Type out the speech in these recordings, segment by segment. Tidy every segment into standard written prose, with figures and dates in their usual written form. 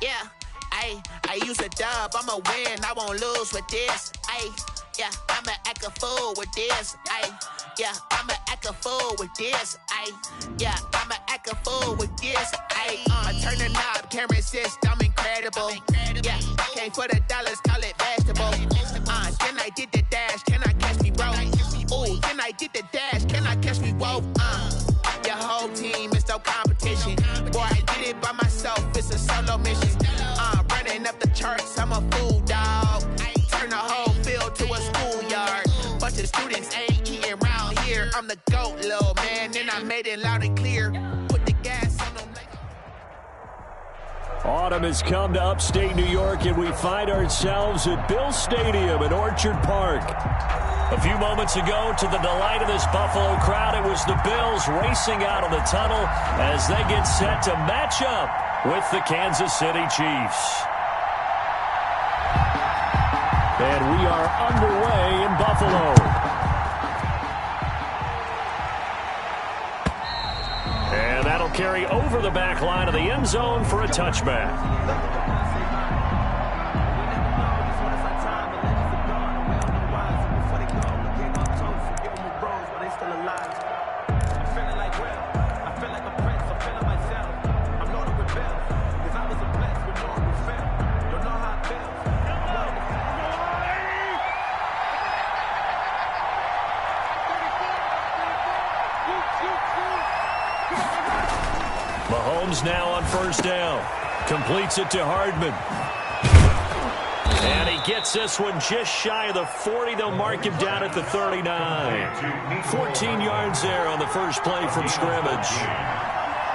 Yeah, I use a dub, I'ma win, I won't lose with this. Yeah, I'ma act a fool with this. Yeah, I'ma act a fool with this. Yeah, I'ma act a fool with this. I turn the knob, camera assist, I'm incredible. Yeah, came for the dollars, call it vegetable. Then I did the dash, can I catch me, bro? Ooh, then I did the dash, can I catch me, whoa? Your whole team is no competition. Boy, I did it by myself, it's a solo mission. Running up the charts, I'm a fool, dog. Turn the whole field to a schoolyard. Bunch of students ain't eating around here. I'm the GOAT, little man, and I made it loud and clear. Put the gas on them like... Autumn has come to upstate New York, and we find ourselves at Bills Stadium in Orchard Park. A few moments ago, to the delight of this Buffalo crowd, it was the Bills racing out of the tunnel as they get set to match up with the Kansas City Chiefs. And we are underway in Buffalo. And that'll carry over the back line of the end zone for a touchback. Mahomes now on first down. Completes it to Hardman. And he gets this one just shy of the 40. They'll mark him down at the 39. 14 yards there on the first play from scrimmage.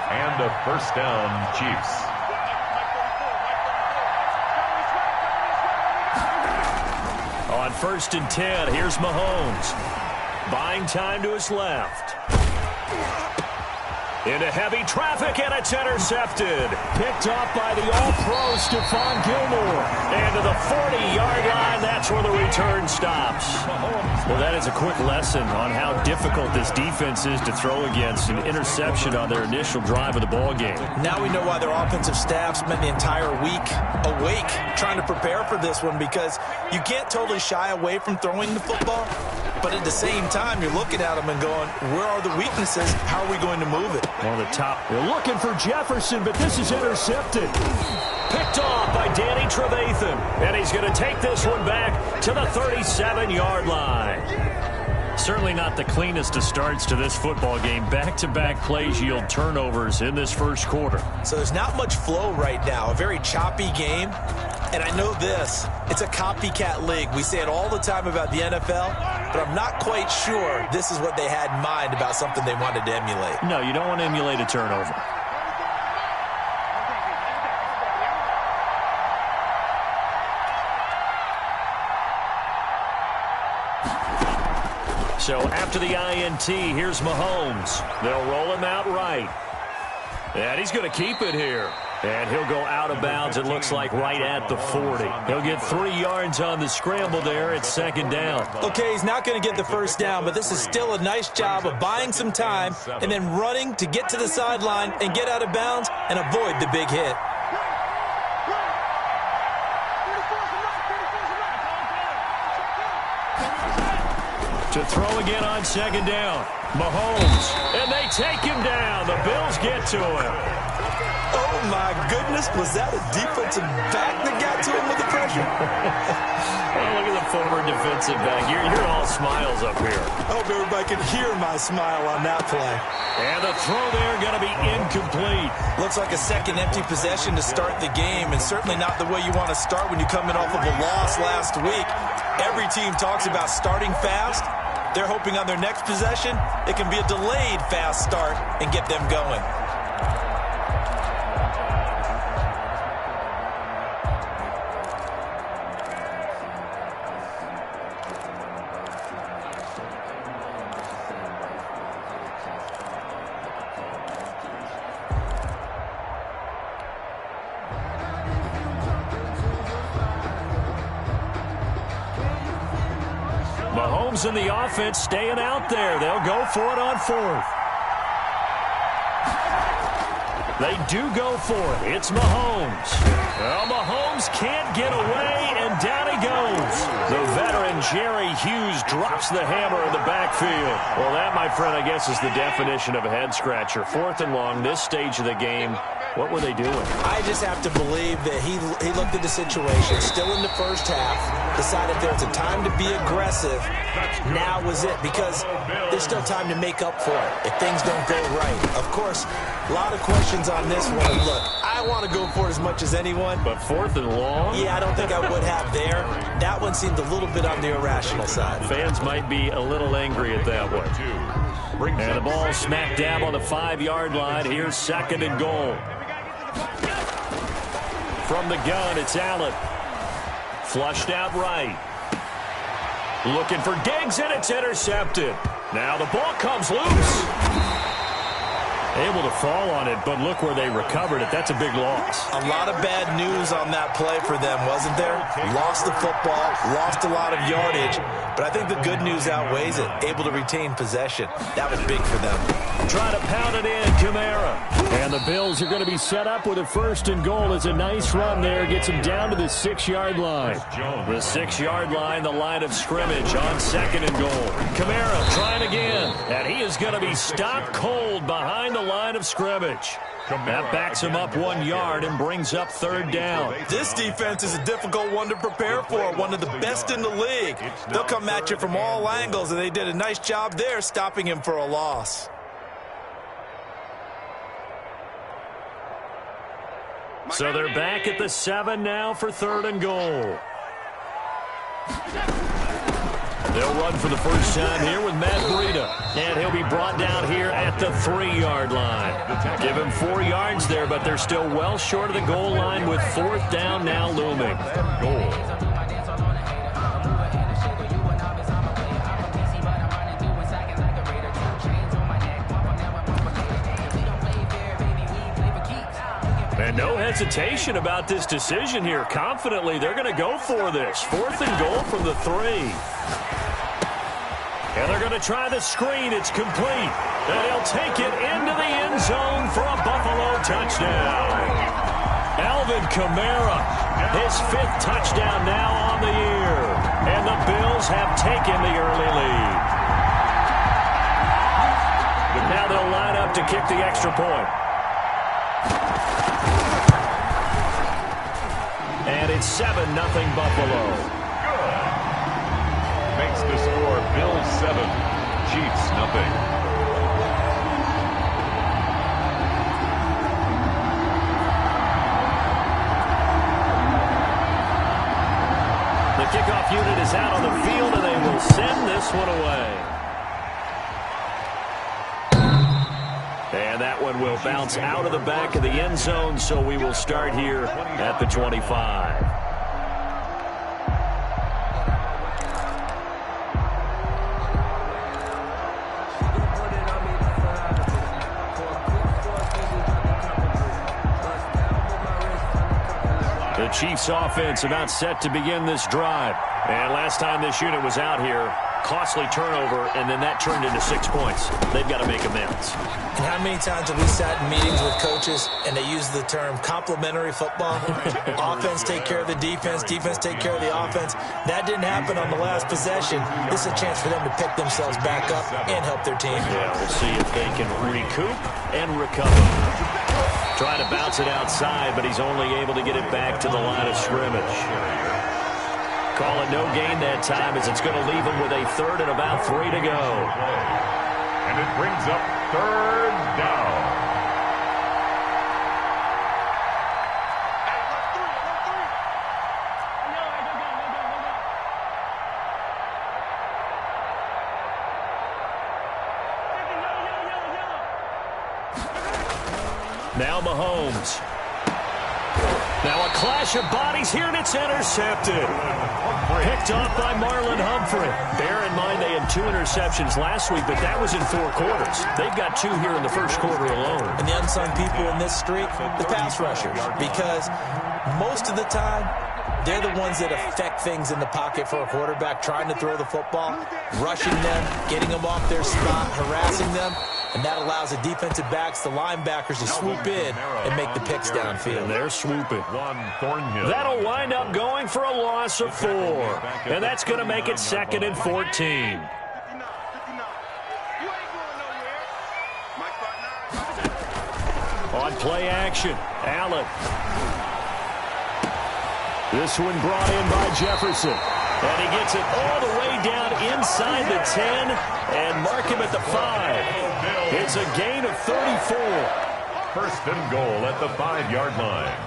And a first down, Chiefs. On 1st and 10, here's Mahomes. Buying time to his left. Into heavy traffic, and it's intercepted. Picked up by the All-Pro Stephon Gilmore. And to the 40-yard line, that's where the return stops. Well, that is a quick lesson on how difficult this defense is to throw against. An interception on their initial drive of the ballgame. Now we know why their offensive staff spent the entire week awake trying to prepare for this one, because you can't totally shy away from throwing the football. But at the same time, you're looking at them and going, where are the weaknesses? How are we going to move it? One of the top. They're looking for Jefferson, but this is intercepted. Picked off by Danny Trevathan. And he's going to take this one back to the 37-yard line. Certainly not the cleanest of starts to this football game. Back-to-back plays yield turnovers in this first quarter. So there's not much flow right now. A very choppy game. And I know this, it's a copycat league. We say it all the time about the NFL, but I'm not quite sure this is what they had in mind about something they wanted to emulate. No, you don't want to emulate a turnover. So after the INT, here's Mahomes. They'll roll him out right. And he's going to keep it here. And he'll go out of bounds, it looks like, right at the 40. He'll get 3 yards on the scramble there at second down. Okay, he's not going to get the first down, but this is still a nice job of buying some time and then running to get to the sideline and get out of bounds and avoid the big hit. To throw again on second down. Mahomes, and they take him down. The Bills get to him. Oh, my goodness. Was that a defensive back that got to him with the pressure? Oh, look at the former defensive back. You're all smiles up here. I hope everybody can hear my smile on that play. And the throw there going to be incomplete. Looks like a second empty possession to start the game, and certainly not the way you want to start when you come in off of a loss last week. Every team talks about starting fast. They're hoping on their next possession, it can be a delayed fast start and get them going. Mahomes and the offense staying out there. They'll go for it on fourth. They do go for it. It's Mahomes. Well, Mahomes can't get away, and down he goes. The veteran Jerry Hughes drops the hammer in the backfield. Well, that, my friend, I guess is the definition of a head-scratcher. 4th and long, this stage of the game. What were they doing? I just have to believe that he looked at the situation, still in the first half, decided there was a time to be aggressive. Now was it, because there's still time to make up for it if things don't go right. Of course, a lot of questions on this one. Look, I want to go for it as much as anyone. But 4th and long? Yeah, I don't think I would have there. That one seemed a little bit on the irrational side. Fans might be a little angry at that one. And the ball smack dab on the 5-yard line. Here's 2nd and goal. From the gun, it's Allen. Flushed out right. Looking for Diggs, and it's intercepted. Now the ball comes loose. Able to fall on it, but look where they recovered it. That's a big loss. A lot of bad news on that play for them, wasn't there? Lost the football, lost a lot of yardage, but I think the good news outweighs it. Able to retain possession. That was big for them. Try to pound it in, Kamara. And the Bills are going to be set up with a 1st and goal. It's a nice run there. Gets them down to the 6-yard line. The 6-yard line, the line of scrimmage on 2nd and goal. Kamara trying again. And he is going to be stopped cold behind the line of scrimmage. That backs him up 1 yard and brings up 3rd down. This defense is a difficult one to prepare for, one of the best in the league. They'll come at you from all angles, and they did a nice job there stopping him for a loss. So they're back at the 7 now for 3rd and goal. They'll run for the first time here with Matt Breida. And he'll be brought down here at the 3-yard line. Give him 4 yards there, but they're still well short of the goal line with 4th down now looming. Goal. And no hesitation about this decision here. Confidently, they're going to go for this. 4th and goal from the 3. And they're going to try the screen. It's complete. And he'll take it into the end zone for a Buffalo touchdown. Alvin Kamara, his 5th touchdown now on the year. And the Bills have taken the early lead. Now they'll line up to kick the extra point. And it's 7-0 Buffalo. Good. Makes the score Bills 7, Chiefs 0. The kickoff unit is out on the field, and they will send this one away. And that one will bounce out of the back of the end zone, so we will start here at the 25. The Chiefs offense about set to begin this drive. And last time this unit was out here, costly turnover, and then that turned into 6 points. They've got to make amends. And how many times have we sat in meetings with coaches and they use the term complementary football? Offense take care of the defense, defense take care of the offense. That didn't happen on the last possession. This is a chance for them to pick themselves back up and help their team. Yeah, we'll see if they can recoup and recover. Try to bounce it outside, but he's only able to get it back to the line of scrimmage. Call it no gain that time, as it's going to leave him with a 3rd and about 3 to go. And it brings up 3rd down. Now Mahomes. Now a clash of bodies here, and it's intercepted. Picked off by Marlon Humphrey. Bear in mind they had 2 interceptions last week, but that was in 4 quarters. They've got 2 here in the first quarter alone. And the unsung people in this streak, the pass rushers, because most of the time, they're the ones that affect things in the pocket for a quarterback, trying to throw the football, rushing them, getting them off their spot, harassing them. And that allows the defensive backs, the linebackers, to swoop in and make the picks downfield. And they're swooping. Thornhill. That'll wind up going for a loss of 4. And that's going to make it 2nd and 14. On play action, Allen. This one brought in by Jefferson. And he gets it all the way down inside the 10 and mark him at the 5. It's a gain of 34. First and goal at the 5-yard line.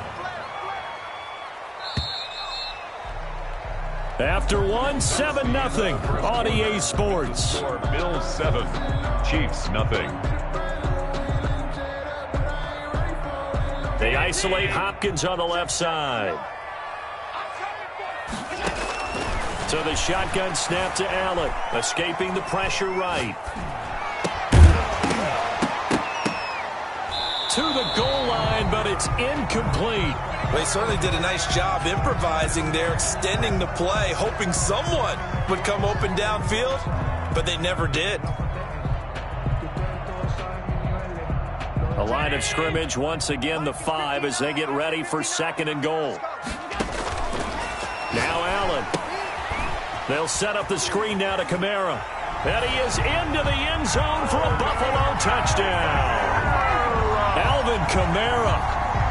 After one, 7-0 on EA Sports. Bills 7, Chiefs nothing. They isolate Hopkins on the left side. So the shotgun snap to Allen, escaping the pressure right. To the goal line, but it's incomplete. They certainly did a nice job improvising there, extending the play, hoping someone would come open downfield, but they never did. A line of scrimmage, once again the 5 as they get ready for 2nd and goal. Now Allen. They'll set up the screen now to Kamara. And he is into the end zone for a Buffalo touchdown. Alvin Kamara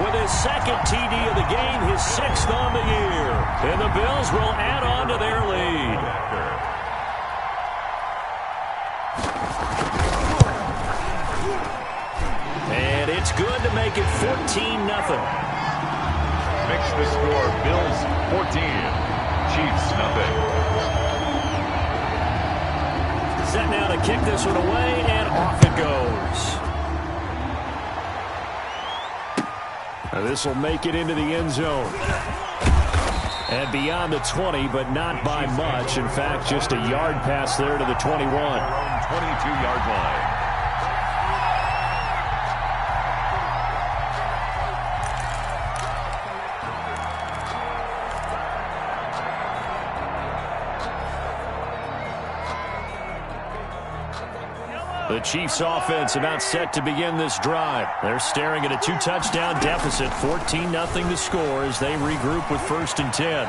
with his 2nd TD of the game, his 6th on the year. And the Bills will add on to their lead. And it's good to make it 14-0. Makes the score Bills 14, Chiefs nothing. Set now to kick this one away, and off it goes. This will make it into the end zone. And beyond the 20, but not by much. In fact, just a yard pass there to the 21. 22-yard line. The Chiefs offense about set to begin this drive. They're staring at a 2-touchdown deficit, 14-0 the score as they regroup with 1st and 10.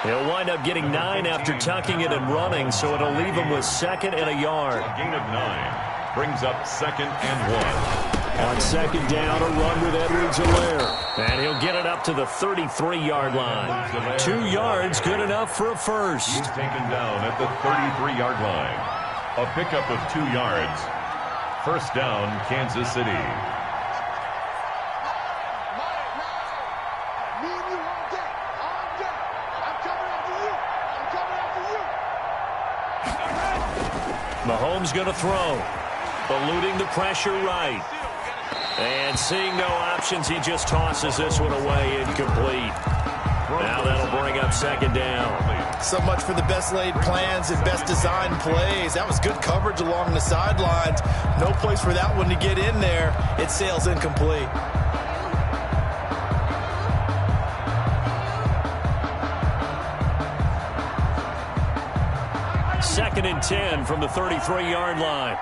He'll wind up getting 9 after tucking it and running, so it'll leave him with 2nd and a yard. A gain of 9 brings up 2nd and 1. On 2nd down, a run with Edwards-Helaire. And he'll get it up to the 33-yard line. 2 yards, good enough for a first. He's taken down at the 33-yard line. A pickup of 2 yards. First down, Kansas City. Mahomes going to throw. Eluding the pressure right. And seeing no options, he just tosses this one away incomplete. Now that'll bring up 2nd down. So much for the best laid plans and best designed plays. That was good coverage along the sidelines. No place for that one to get in there. It sails incomplete. Second and 10 from the 33-yard line.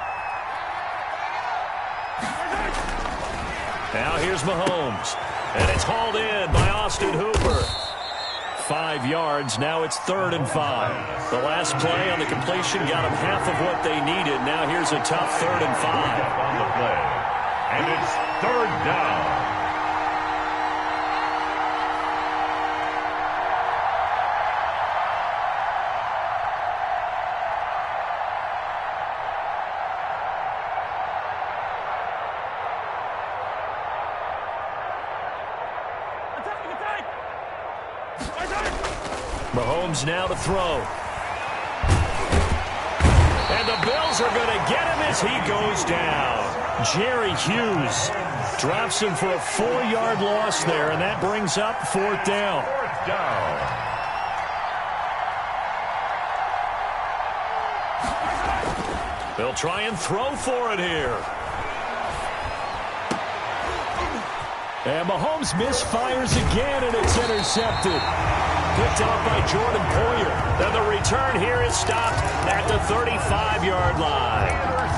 Now here's Mahomes. And it's hauled in by Austin Hooper. 5 yards. Now it's 3rd and 5. The last play on the completion got them half of what they needed. Now here's a tough 3rd and 5. On the play. And it's 3rd down. Mahomes now to throw. And the Bills are going to get him as he goes down. Jerry Hughes drops him for a 4-yard loss there, and that brings up 4th down. 4th down. They'll try and throw for it here. And Mahomes misfires again, and it's intercepted. Picked off by Jordan Poyer. Then the return here is stopped at the 35-yard line.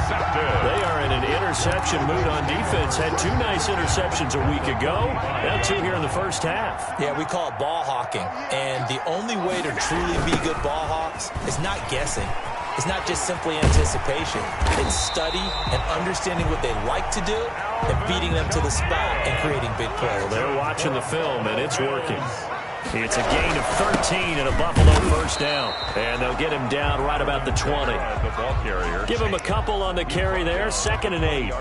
intercepted. They are in an interception mood on defense. Had 2 nice interceptions a week ago. Now 2 here in the first half. Yeah, we call it ball hawking. And the only way to truly be good ball hawks is not guessing. It's not just simply anticipation. It's study and understanding what they like to do and beating them to the spot and creating big plays. Well, they're watching the film, and it's working. It's a gain of 13 and a Buffalo first down. And they'll get him down right about the 20. The ball carrier. Give him a couple on the carry there. 2nd and 8.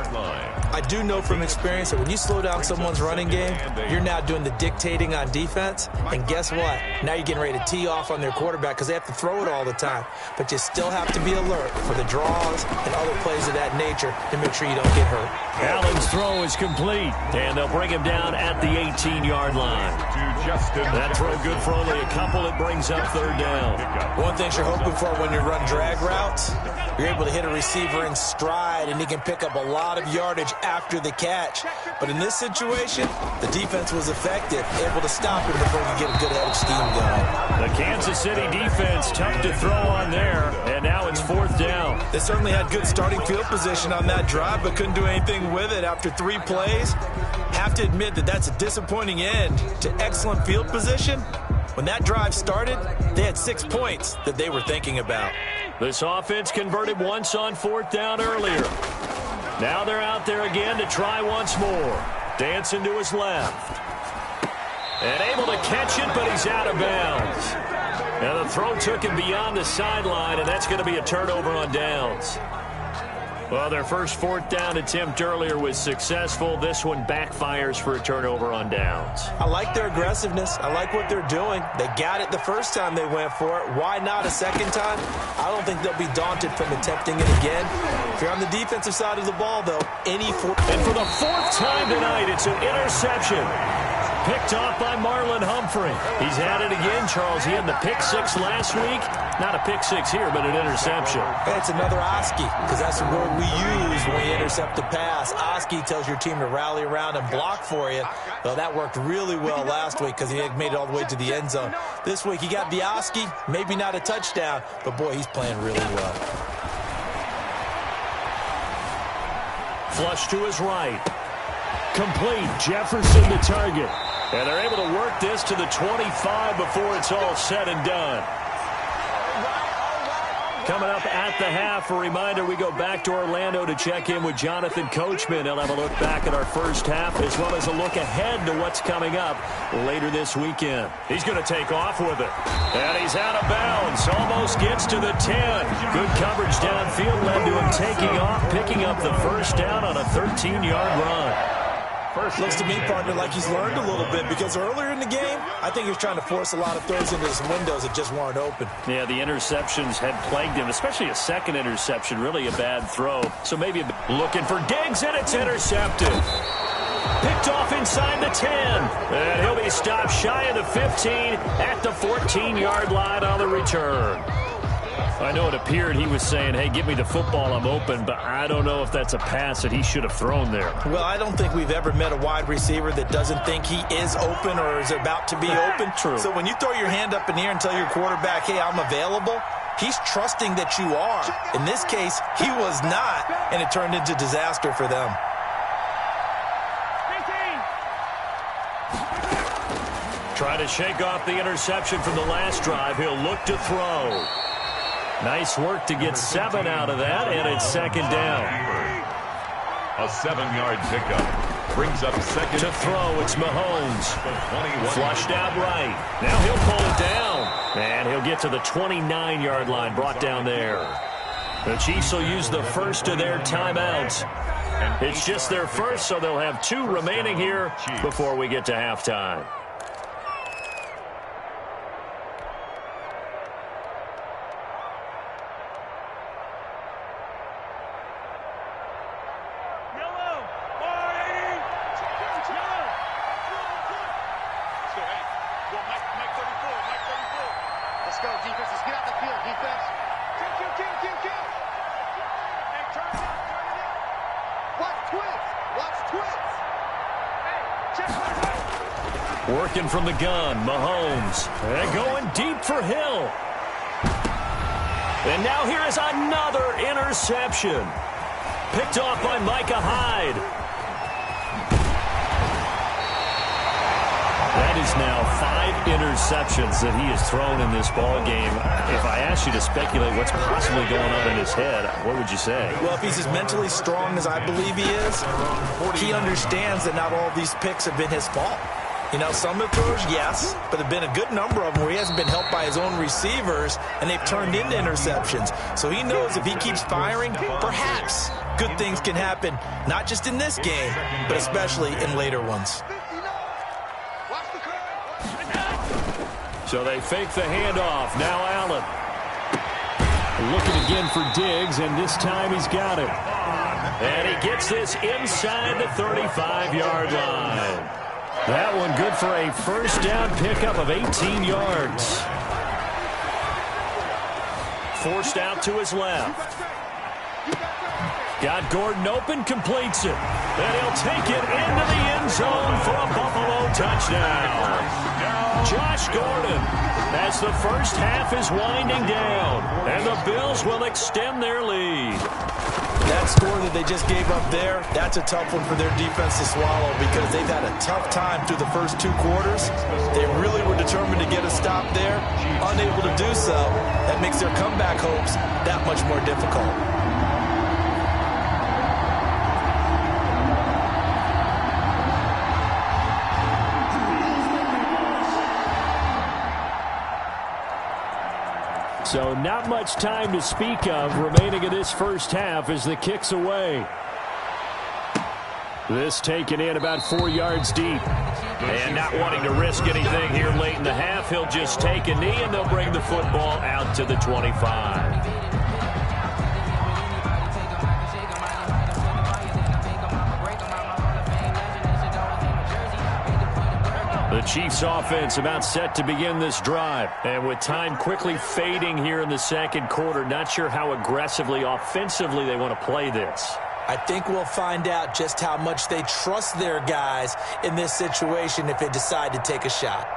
I do know from experience that when you slow down someone's running game, you're now doing the dictating on defense. And guess what? Now you're getting ready to tee off on their quarterback because they have to throw it all the time. But you still have to be alert for the draws and other plays of that nature to make sure you don't get hurt. Allen's throw is complete. And they'll bring him down at the 18-yard line. To Justin. That throw good for only a couple. It brings up 3rd down. One thing you're hoping for when you run drag routes, you're able to hit a receiver in stride, and he can pick up a lot of yardage after the catch. But in this situation, the defense was effective, able to stop him before he could get a good head of steam going. The Kansas City defense tough to throw on there, and now it's 4th down. They certainly had good starting field position on that drive, but couldn't do anything with it after 3 plays. Have to admit that that's a disappointing end to excellent field position. When that drive started, they had 6 points that they were thinking about. This offense converted once on 4th down earlier. Now they're out there again to try once more. Dancing to his left. And able to catch it, but he's out of bounds. Now the throw took him beyond the sideline, and that's going to be a turnover on downs. Well, their first 4th down attempt earlier was successful. This one backfires for a turnover on downs. I like their aggressiveness. I like what they're doing. They got it the first time they went for it. Why not a second time? I don't think they'll be daunted from attempting it again. If you're on the defensive side of the ball, though, And for the 4th time tonight, it's an interception. Picked off by Marlon Humphrey. He's had it again, Charles. He had the pick 6 last week. Not a pick 6 here, but an interception. It's another Oski, because that's the word we use when we intercept a pass. Oski tells your team to rally around and block for you. Well, that worked really well last week because he had made it all the way to the end zone. This week he got the Oski, maybe not a touchdown, but boy, he's playing really well. Flush to his right. Complete. Jefferson the target. And they're able to work this to the 25 before it's all said and done. Coming up at the half, a reminder, we go back to Orlando to check in with Jonathan Coachman. He'll have a look back at our first half as well as a look ahead to what's coming up later this weekend. He's going to take off with it. And he's out of bounds. Almost gets to the 10. Good coverage downfield led to him taking off, picking up the first down on a 13-yard run. Looks to me, partner, like he's learned a little bit because earlier in the game, I think he was trying to force a lot of throws into his windows that just weren't open. Yeah, the interceptions had plagued him, especially a second interception, really a bad throw. So maybe looking for Diggs, and it's intercepted. Picked off inside the 10. And he'll be stopped shy of the 15 at the 14-yard line on the return. I know it appeared he was saying, hey, give me the football, I'm open, but I don't know if that's a pass that he should have thrown there. Well, I don't think we've ever met a wide receiver that doesn't think he is open or is about to be open. True. So when you throw your hand up in the air and tell your quarterback, hey, I'm available, he's trusting that you are. In this case, he was not, and it turned into disaster for them. Trying to shake off the interception from the last drive. He'll look to throw. Nice work to get 7 out of that, and it's 2nd down. A 7-yard pickup brings up 2nd. To throw, it's Mahomes. Flushed out right. Now he'll pull it down, and he'll get to the 29-yard line, brought down there. The Chiefs will use the first of their timeouts. It's just their first, so they'll have 2 remaining here before we get to halftime. Working from the gun, Mahomes. And going deep for Hill. And now here is another interception. picked off by Micah Hyde. That is now 5 interceptions that he has thrown in this ball game. If I asked you to speculate what's possibly going on in his head, what would you say? Well, if he's as mentally strong as I believe he is, he understands that not all these picks have been his fault. You know, some of the throws, yes, but there have been a good number of them where he hasn't been helped by his own receivers, and they've turned into interceptions. So he knows if he keeps firing, perhaps good things can happen, not just in this game, but especially in later ones. So they fake the handoff. Now Allen. Looking again for Diggs, and this time he's got it. And he gets this inside the 35-yard line. That one good for a first down pickup of 18 yards. Forced out to his left. Got Gordon open, completes it. And he'll take it into the end zone for a Buffalo touchdown. Josh Gordon, as the first half is winding down, and the Bills will extend their lead. That score that they just gave up there, that's a tough one for their defense to swallow because they've had a tough time through the first 2 quarters. They really were determined to get a stop there, unable to do so. That makes their comeback hopes that much more difficult. So not much time to speak of remaining in this first half as the kick's away. This taken in about 4 yards deep. And not wanting to risk anything here late in the half, he'll just take a knee and they'll bring the football out to the 25. The Chiefs offense about set to begin this drive. And with time quickly fading here in the second quarter, not sure how aggressively, offensively they want to play this. I think we'll find out just how much they trust their guys in this situation if they decide to take a shot.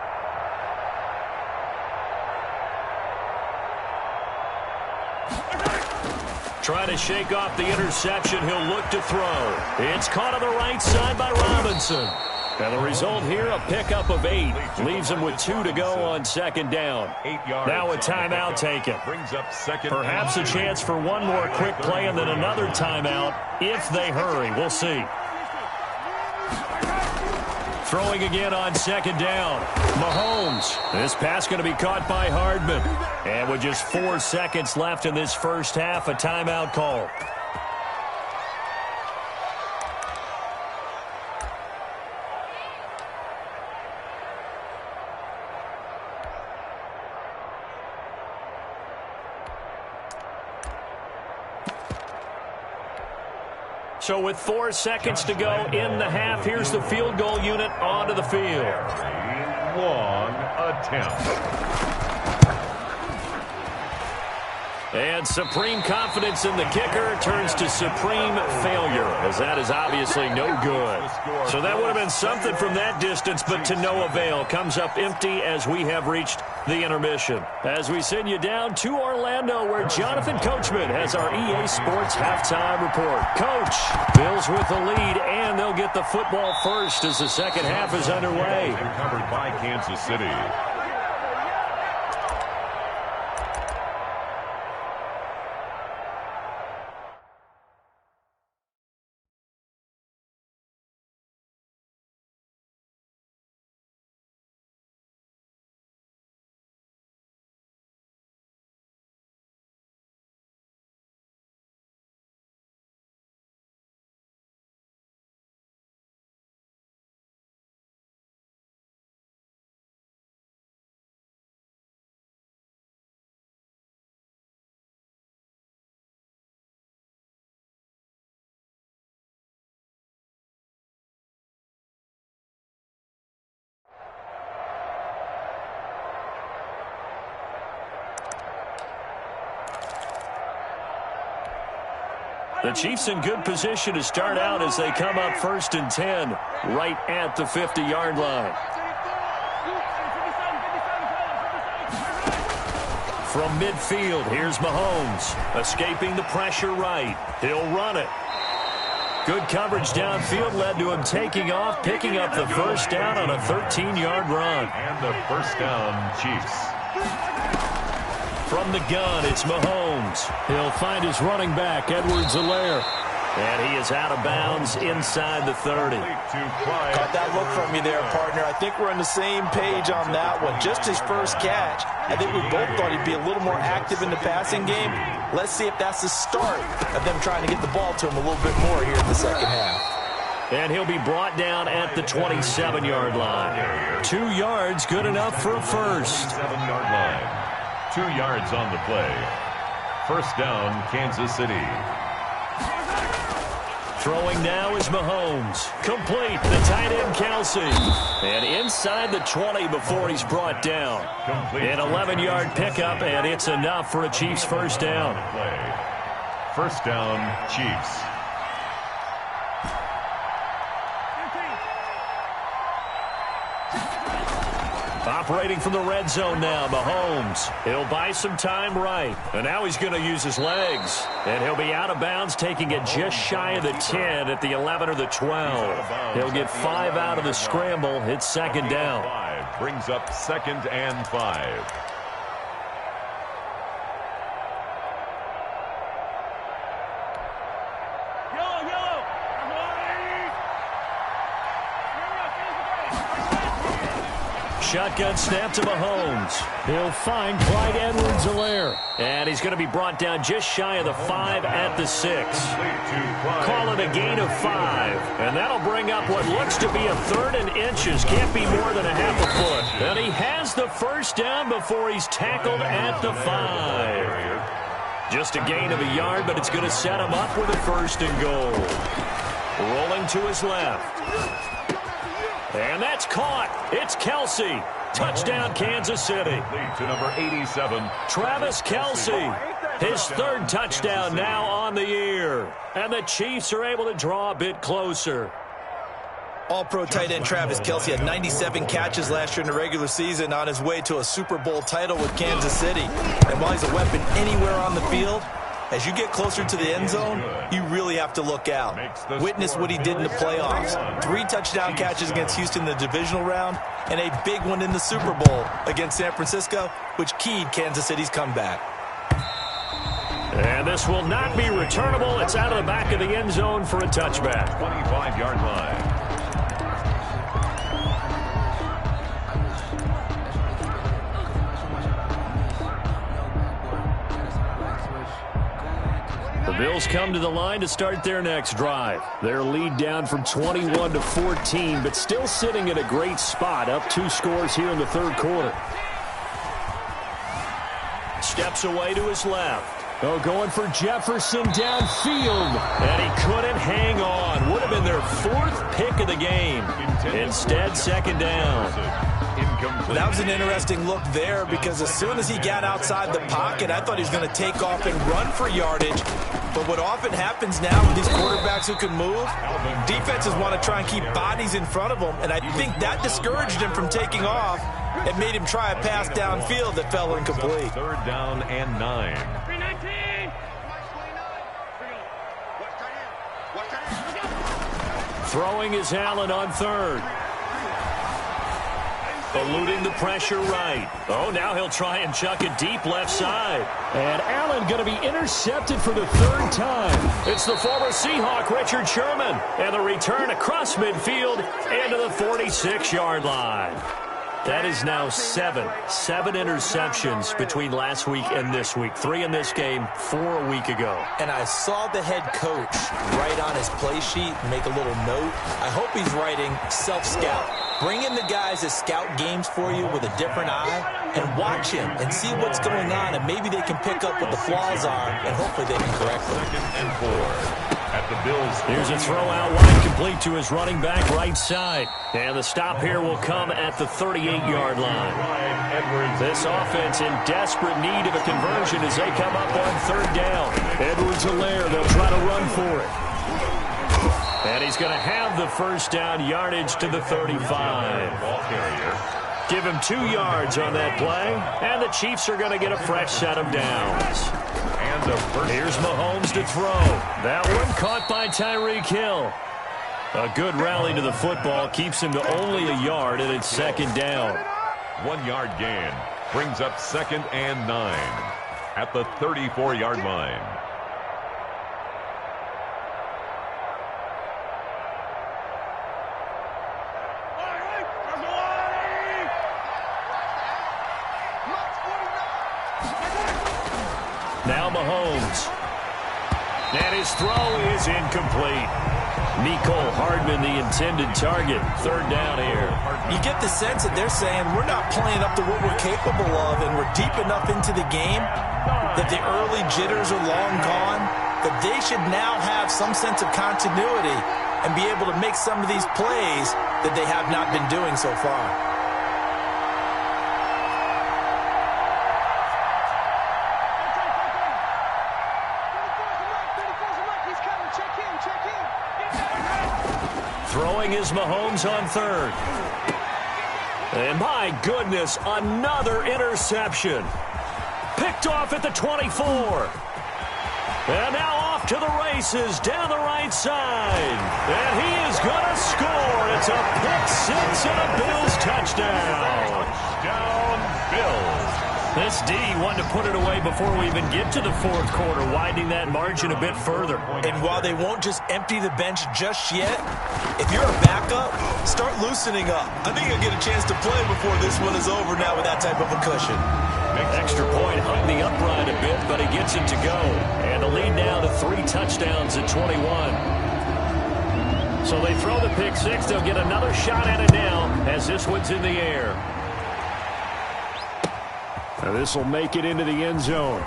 Trying to shake off the interception, he'll look to throw. It's caught on the right side by Robinson. And the result here, a pickup of 8. Leaves him with 2 to go on second down. Now a timeout taken. Perhaps a chance for one more quick play and then another timeout if they hurry. We'll see. Throwing again on second down. Mahomes. This pass going to be caught by Hardman. And with just 4 seconds left in this first half, a timeout call. So with 4 seconds to go in the half, here's the field goal unit onto the field. Long attempt. And supreme confidence in the kicker turns to supreme failure, as that is obviously no good. So that would have been something from that distance, but to no avail. Comes up empty as we have reached the intermission. As we send you down to Orlando, where Jonathan Coachman has our EA Sports halftime report. Coach, Bills with the lead, and they'll get the football first as the second half is underway. Covered by Kansas City. The Chiefs in good position to start out as they come up 1st and 10, right at the 50-yard line. From midfield, here's Mahomes, escaping the pressure right. He'll run it. Good coverage downfield led to him taking off, picking up the first down on a 13-yard run. And the first down, Chiefs. From the gun, it's Mahomes. He'll find his running back, Edwards-Helaire. And he is out of bounds inside the 30. Caught that look from you there, partner. I think we're on the same page on that one. Just his first catch. I think we both thought he'd be a little more active in the passing game. Let's see if that's the start of them trying to get the ball to him a little bit more here in the second half. And he'll be brought down at the 27-yard line. 2 yards, good enough for a first. 7-yard line. 2 yards on the play. First down, Kansas City. Throwing now is Mahomes. Complete, the tight end Kelce. And inside the 20 before he's brought down. An 11-yard pickup, and it's enough for a Chiefs first down. First down, Chiefs. Operating from the red zone now, Mahomes. He'll buy some time right. And now he's going to use his legs. And he'll be out of bounds, taking it just shy of the 10 at the 11 or the 12. He'll get 5 out of the scramble. It's second down. 5 brings up 2nd and 5. Shotgun snap to Mahomes. He'll find Clyde Edwards-Helaire. And he's going to be brought down just shy of the 5 at the 6. Call it a gain of 5. And that'll bring up what looks to be a 3rd and inches. Can't be more than a half a foot. And he has the first down before he's tackled at the 5. Just a gain of a yard, but it's going to set him up with a 1st and goal. Rolling to his left. And that's caught. It's Kelce. Touchdown, Kansas City. Lead to number 87. Travis Kelce. His 3rd touchdown now on the year. And the Chiefs are able to draw a bit closer. All-pro tight end Travis Kelce had 97 catches last year in the regular season on his way to a Super Bowl title with Kansas City. And while he's a weapon anywhere on the field, as you get closer to the end zone, you really have to look out. Witness what he did in the playoffs. 3 touchdown catches against Houston in the divisional round, and a big one in the Super Bowl against San Francisco, which keyed Kansas City's comeback. And this will not be returnable. It's out of the back of the end zone for a touchback. 25-yard line. The Bills come to the line to start their next drive. Their lead down from 21 to 14, but still sitting in a great spot, up 2 scores here in the 3rd quarter. Steps away to his left. Oh, going for Jefferson downfield. And he couldn't hang on. Would have been their 4th pick of the game. Instead, 2nd down. That was an interesting look there because as soon as he got outside the pocket, I thought he was going to take off and run for yardage. But what often happens now with these quarterbacks who can move, defenses want to try and keep bodies in front of them, and I think that discouraged him from taking off and made him try a pass downfield that fell incomplete. 3rd down and 9. Throwing is Allen on 3rd. Eluding the pressure right. Oh, now he'll try and chuck it deep left side. And Allen going to be intercepted for the 3rd time. It's the former Seahawk, Richard Sherman. And the return across midfield into the 46-yard line. That is now 7 interceptions between last week and this week. 3 in this game, 4 a week ago. And I saw the head coach write on his play sheet, make a little note. I hope he's writing self-scout. Bring in the guys that scout games for you with a different eye and watch him and see what's going on, and maybe they can pick up what the flaws are, and hopefully they can correct them. 2nd and 4. At the Bills. Here's a throw out wide, complete to his running back right side. And the stop here will come at the 38-yard line. This offense in desperate need of a conversion as they come up on 3rd down. Edwards-Helaire, they'll try to run for it. And he's going to have the first down, yardage to the 35. Give him 2 yards on that play, and the Chiefs are going to get a fresh set of downs. And And a first. Here's Mahomes to throw. That one caught by Tyreek Hill. A good rally to the football keeps him to only a yard, and it's second down. 1 yard gain brings up 2nd and 9 at the 34-yard line. Now Mahomes. And his throw is incomplete. Mecole Hardman, the intended target. Third down here. You get the sense that they're saying we're not playing up to what we're capable of, and we're deep enough into the game that the early jitters are long gone, that they should now have some sense of continuity and be able to make some of these plays that they have not been doing so far. Throwing is Mahomes on third. And my goodness, another interception. Picked off at the 24. And now off to the races down the right side. And he is going to score. It's a pick six and a Bills touchdown. Touchdown, Bills. This D wanted to put it away before we even get to the fourth quarter, widening that margin a bit further. And while they won't just empty the bench just yet, if you're a backup, start loosening up. I think you'll get a chance to play before this one is over now with that type of a cushion. Extra point hung the upright a bit, but he gets it to go. And the lead now to 3 touchdowns at 21. So they throw the pick six. They'll get another shot at it now as this one's in the air. Now this will make it into the end zone.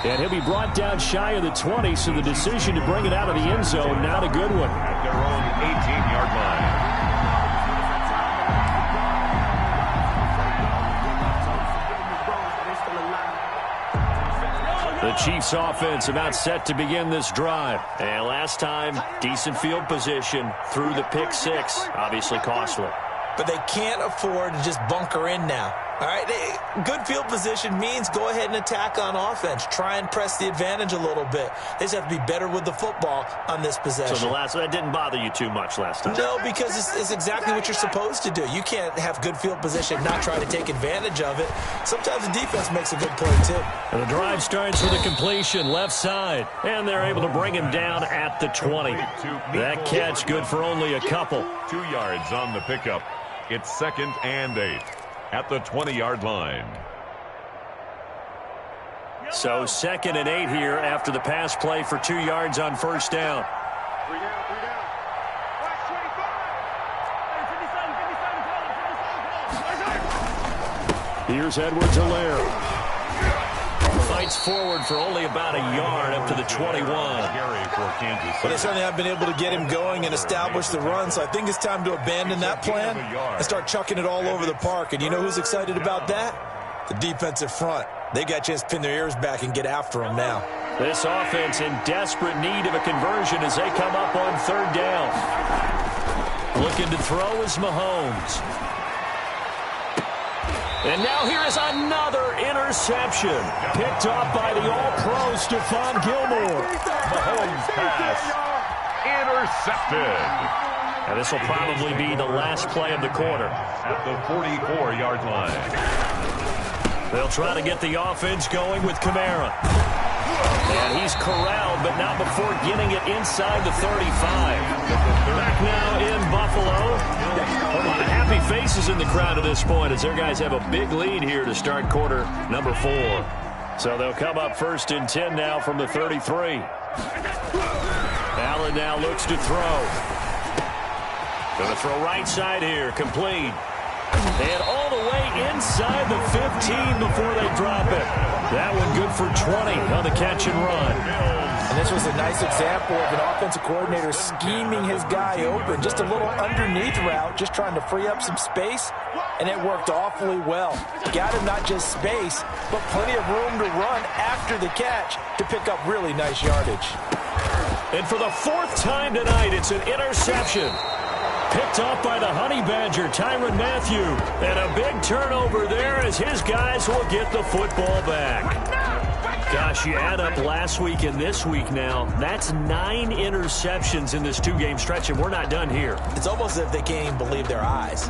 And he'll be brought down shy of the 20, so the decision to bring it out of the end zone, not a good one. At their own 18-yard line. The Chiefs offense about set to begin this drive. And last time, decent field position through the pick six. Obviously costly. But they can't afford to just bunker in now. All right, good field position means go ahead and attack on offense. Try and press the advantage a little bit. They just have to be better with the football on this possession. So that didn't bother you too much last time? No, because it's exactly what you're supposed to do. You can't have good field position and not try to take advantage of it. Sometimes the defense makes a good play, too. And the drive starts with a completion left side, and they're able to bring him down at the 20. That catch good for only a couple. 2 yards on the pickup. It's 2nd and 8 at the 20-yard line. So 2nd and 8 here after the pass play for 2 yards on first down. 3 down. Watch 25. Here's Edwards-Helaire. Fights forward for only about a yard up to the 21. But they certainly have been able to get him going and establish the run, so I think it's time to abandon that plan and start chucking it all over the park. And you know who's excited about that? The defensive front. They got a chance to pin their ears back and get after him now. This offense in desperate need of a conversion as they come up on third down. Looking to throw is Mahomes. And now here is another interception. Picked off by the All-Pro Stephon Gilmore. Mahomes pass intercepted. And this will probably be the last play of the quarter. At the 44-yard line. They'll try to get the offense going with Kamara. And he's corralled, but not before getting it inside the 35. Back now in Buffalo. A lot of happy faces in the crowd at this point as their guys have a big lead here to start quarter number 4. So they'll come up 1st and 10 now from the 33. Allen now looks to throw. Going to throw right side here, complete. And all the way inside the 15 before they drop it. That one good for 20 on the catch and run. And this was a nice example of an offensive coordinator scheming his guy open. Just a little underneath route, just trying to free up some space, and it worked awfully well. Got him not just space, but plenty of room to run after the catch to pick up really nice yardage. And for the 4th time tonight, it's an interception. Picked off by the Honey Badger, Tyrann Mathieu. And a big turnover there as his guys will get the football back. Gosh, you add up last week and this week now, that's 9 interceptions in this 2-game stretch, and we're not done here. It's almost as if they can't even believe their eyes.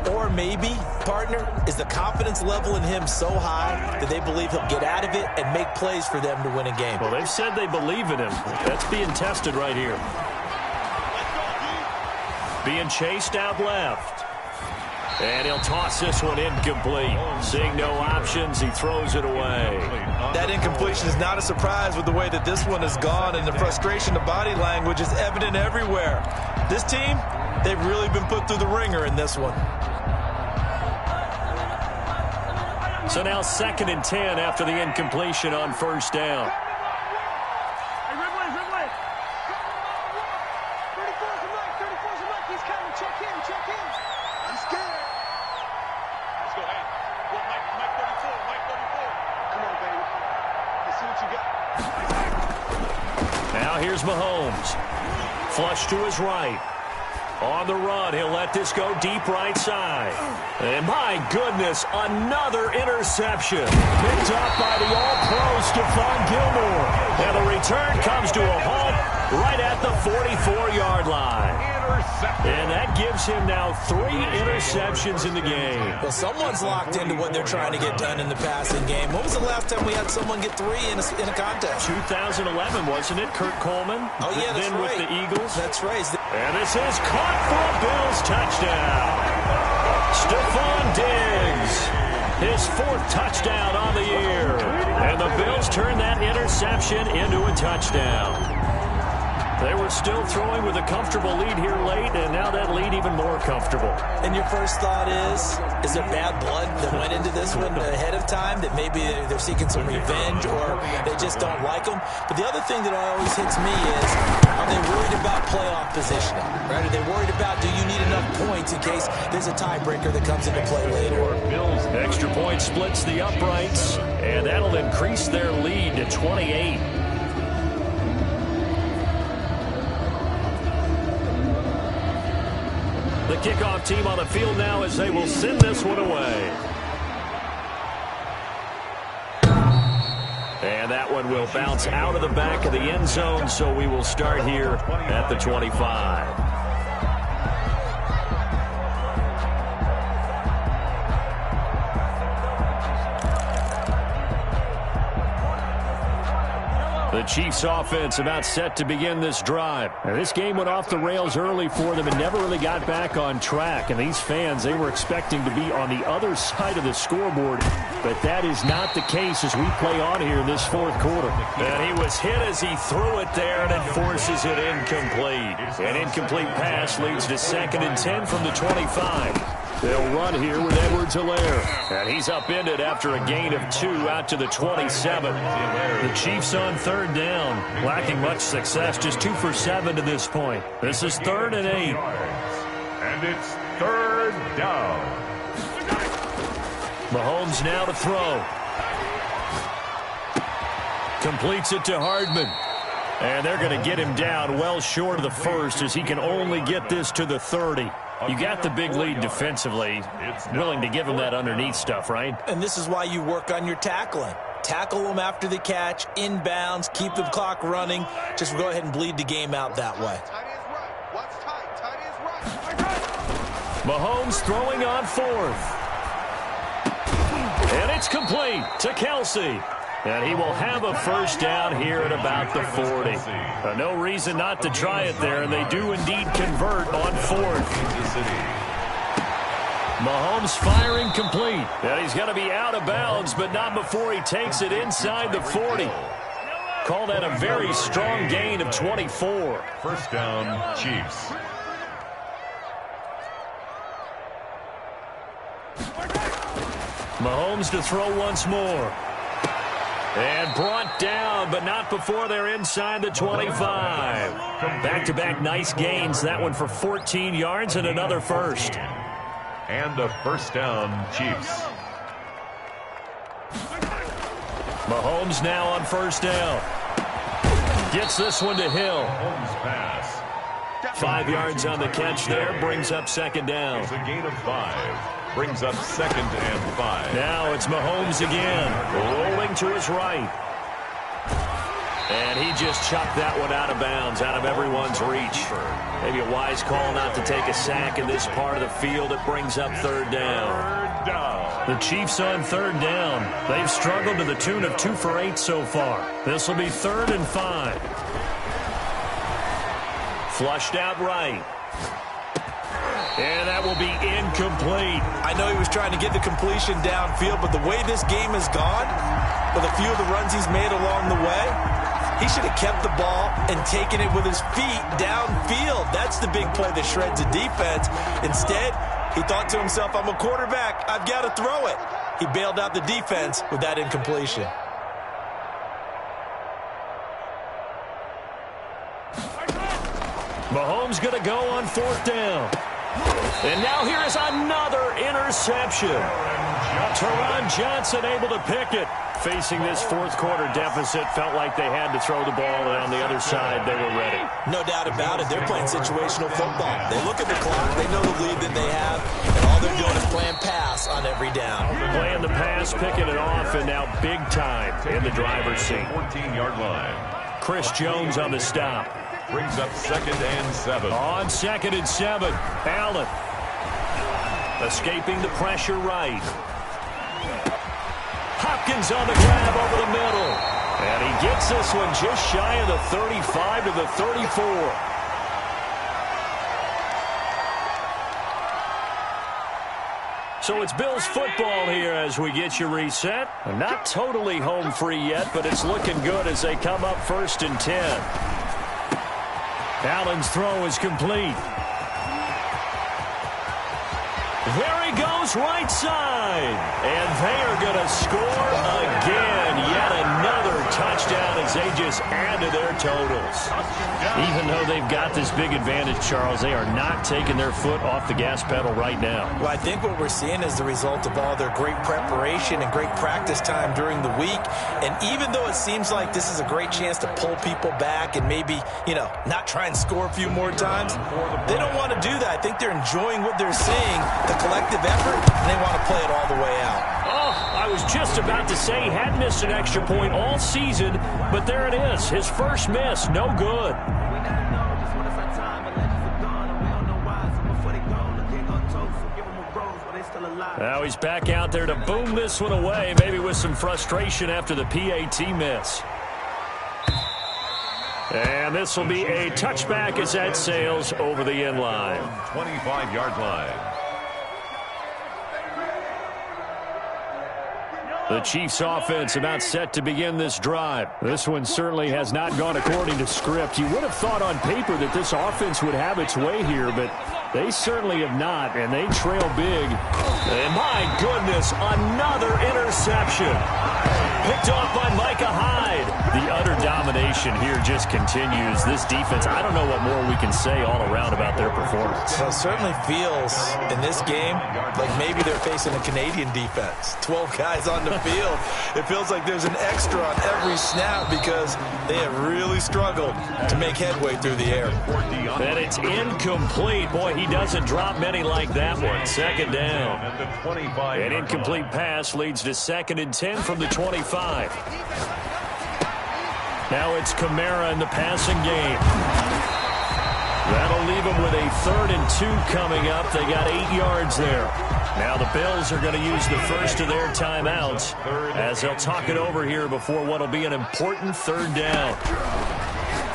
Or maybe, partner, is the confidence level in him so high that they believe he'll get out of it and make plays for them to win a game. Well, they've said they believe in him. That's being tested right here. Being chased out left. And he'll toss this one incomplete. Seeing no options, he throws it away. That incompletion is not a surprise with the way that this one has gone, and the frustration of body language is evident everywhere. This team, they've really been put through the ringer in this one. So now 2nd and 10 after the incompletion on first down. Now here's Mahomes. Flush to his right. On the run, he'll let this go deep right side. And my goodness, another interception. Picked up by the all-pro Stephon Gilmore. And the return comes to a halt right at the 44-yard line. And that gives him now 3 interceptions in the game. Well, someone's locked into what they're trying to get done in the passing game. When was the last time we had someone get 3 in a contest? 2011, wasn't it? Kurt Coleman? Oh, yeah, that's then right. With the Eagles. That's right. And this is caught for a Bills touchdown. Stephon Diggs, his 4th touchdown on the year. And the Bills turn that interception into a touchdown. They were still throwing with a comfortable lead here late, and now that lead even more comfortable. And your first thought is there bad blood that went into this one ahead of time, that maybe they're seeking some revenge or they just don't like them? But the other thing that always hits me is, are they worried about playoff positioning? Right? Are they worried about, do you need enough points in case there's a tiebreaker that comes into play later? Bills extra point splits the uprights, and that'll increase their lead to 28. The kickoff team on the field now as they will send this one away. And that one will bounce out of the back of the end zone, so we will start here at the 25. The Chiefs offense about set to begin this drive. Now, this game went off the rails early for them and never really got back on track. And these fans, they were expecting to be on the other side of the scoreboard. But that is not the case as we play on here in this 4th quarter. And he was hit as he threw it there, and it forces it incomplete. An incomplete pass leads to 2nd and 10 from the 25. They'll run here with Edwards-Helaire. And he's upended after a gain of 2 out to the 27. The Chiefs on 3rd down. Lacking much success, just 2 for 7 to this point. This is 3rd and 8. And it's 3rd down. Mahomes now to throw. Completes it to Hardman. And they're going to get him down well short of the 1st as he can only get this to the 30. You got the big lead defensively. Willing to give him that underneath stuff, right? And this is why you work on your tackling. Tackle them after the catch, inbounds, keep the clock running. Just go ahead and bleed the game out that way. Mahomes throwing on 4th. And it's complete to Kelsey. And he will have a first down here at about the 40. No reason not to try it there, and they do indeed convert on 4th. Mahomes firing complete. And he's going to be out of bounds, but not before he takes it inside the 40. Call that a very strong gain of 24. First down, Chiefs. Mahomes to throw once more. And brought down, but not before they're inside the 25. Back-to-back nice gains. That one for 14 yards and another first. And a first down, Chiefs. Mahomes now on first down. Gets this one to Hill. Mahomes pass. 5 yards on the catch there. Brings up 2nd down. It's a gain of 5. Brings up 2nd and 5. Now it's Mahomes again. Rolling to his right. And he just chucked that one out of bounds, out of everyone's reach. Maybe a wise call not to take a sack in this part of the field. It brings up third down. The Chiefs on third down. They've struggled to the tune of 2 for 8 so far. This will be 3rd and 5. Flushed out right. And that will be incomplete. I know he was trying to get the completion downfield, but the way this game has gone, with a few of the runs he's made along the way, he should have kept the ball and taken it with his feet downfield. That's the big play that shreds the defense. Instead, he thought to himself, I'm a quarterback. I've got to throw it. He bailed out the defense with that incompletion. Mahomes going to go on 4th down. And now here is another interception. Taron Johnson able to pick it. Facing this 4th quarter deficit, felt like they had to throw the ball, and on the other side, they were ready. No doubt about it. They're playing situational football. They look at the clock. They know the lead that they have, and all they're doing is playing pass on every down. Playing the pass, picking it off, and now big time in the driver's seat. 14-yard line. Chris Jones on the stop. Brings up 2nd and 7. On 2nd and 7, Allen. Escaping the pressure right. Hopkins on the grab over the middle. And he gets this one just shy of the 35 to the 34. So it's Bills football here as we get you reset. Not totally home free yet, but it's looking good as they come up 1st and 10. Allen's throw is complete. There he goes, right side. And they are going to score again. Yet another touchdown as they just add to their totals. Even though they've got this big advantage, Charles, they are not taking their foot off the gas pedal right now. Well, I think what we're seeing is the result of all their great preparation and great practice time during the week. And even though it seems like this is a great chance to pull people back and maybe, not try and score a few more times, they don't want to do that. I think they're enjoying what they're seeing, the collective effort, and they want to play it all the way out. Oh, I was just about to say he had missed an extra point all season, but there it is. His first miss, no good. Now he's back out there to boom this one away, maybe with some frustration after the PAT miss. And this will be a touchback as that sails over the end line. 25-yard line. The Chiefs offense about set to begin this drive. This one certainly has not gone according to script. You would have thought on paper that this offense would have its way here, but they certainly have not, and they trail big. And my goodness, another interception. Picked off by Micah Hyde. The utter domination here just continues. This defense, I don't know what more we can say all around about their performance. Well, it certainly feels in this game like maybe they're facing a Canadian defense. 12 guys on the field. It feels like there's an extra on every snap because they have really struggled to make headway through the air. And it's incomplete. Boy, he doesn't drop many like that one. 2nd down. An incomplete pass leads to 2nd and 10 from the 25. Now it's Kamara in the passing game. That'll leave them with a 3rd and 2 coming up. They got 8 yards there. Now the Bills are going to use the first of their timeouts as they'll talk it over here before what will be an important 3rd down.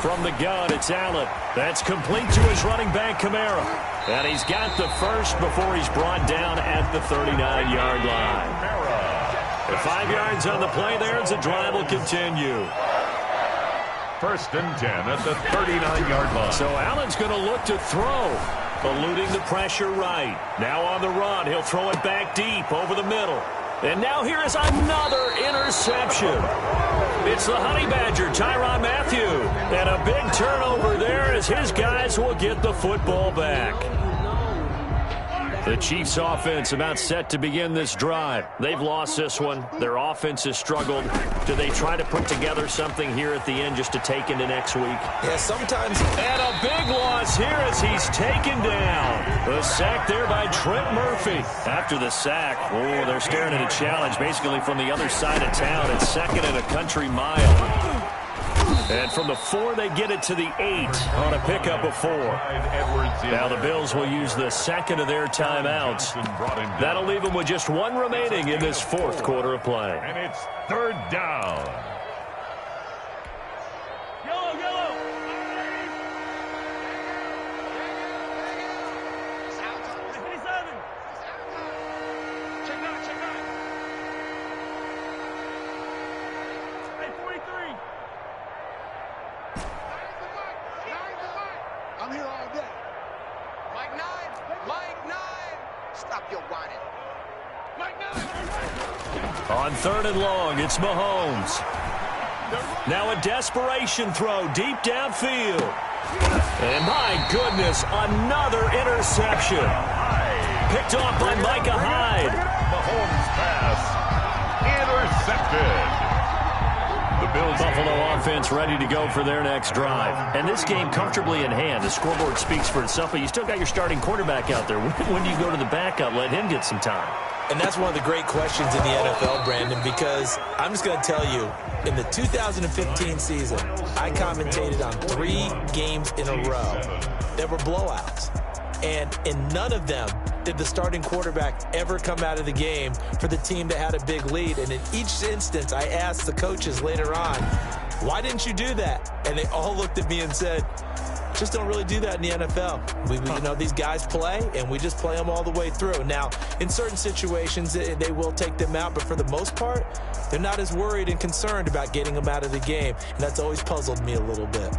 From the gun, it's Allen. That's complete to his running back, Kamara. And he's got the first before he's brought down at the 39-yard line. 5 yards on the play there as the drive will continue. 1st and 10 at the 39-yard line. So Allen's going to look to throw, eluding the pressure right. Now on the run, he'll throw it back deep over the middle. And now here is another interception. It's the Honey Badger, Tyrann Mathieu. And a big turnover there as his guys will get the football back. The Chiefs offense about set to begin this drive. They've lost this one. Their offense has struggled. Do they try to put together something here at the end just to take into next week? Yeah, sometimes. And a big loss here as he's taken down. The sack there by Trent Murphy. After the sack, they're staring at a challenge basically from the other side of town. It's 2nd and a country mile. And from the 4, they get it to the 8 on a pickup of 4. Now the Bills will use the second of their timeouts. That'll leave them with just 1 remaining in this 4th quarter of play. And it's 3rd down. I'm here all day. Mike 9. Mike 9. Stop your whining. Mike 9. On 3rd and long, it's Mahomes. Now a desperation throw deep downfield. And my goodness, another interception. Picked off by Micah Hyde. Mahomes pass intercepted. Buffalo offense ready to go for their next drive. And this game comfortably in hand. The scoreboard speaks for itself, but you still got your starting quarterback out there. When do you go to the backup, let him get some time? And that's one of the great questions in the NFL, Brandon, because I'm just going to tell you, in the 2015 season, I commentated on 3 games in a row that were blowouts. And in none of them did the starting quarterback ever come out of the game for the team that had a big lead. And in each instance, I asked the coaches later on, why didn't you do that? And they all looked at me and said, just don't really do that in the NFL. We you know, these guys play, and we just play them all the way through. Now, in certain situations, they will take them out, but for the most part, they're not as worried and concerned about getting them out of the game. And that's always puzzled me a little bit.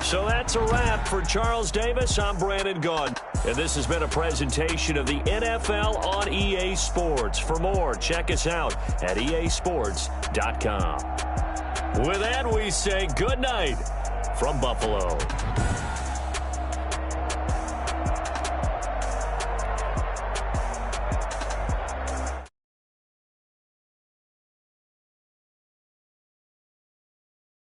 So that's a wrap for Charles Davis. I'm Brandon Gaudin. And this has been a presentation of the NFL on EA Sports. For more, check us out at easports.com. With that, we say good night from Buffalo.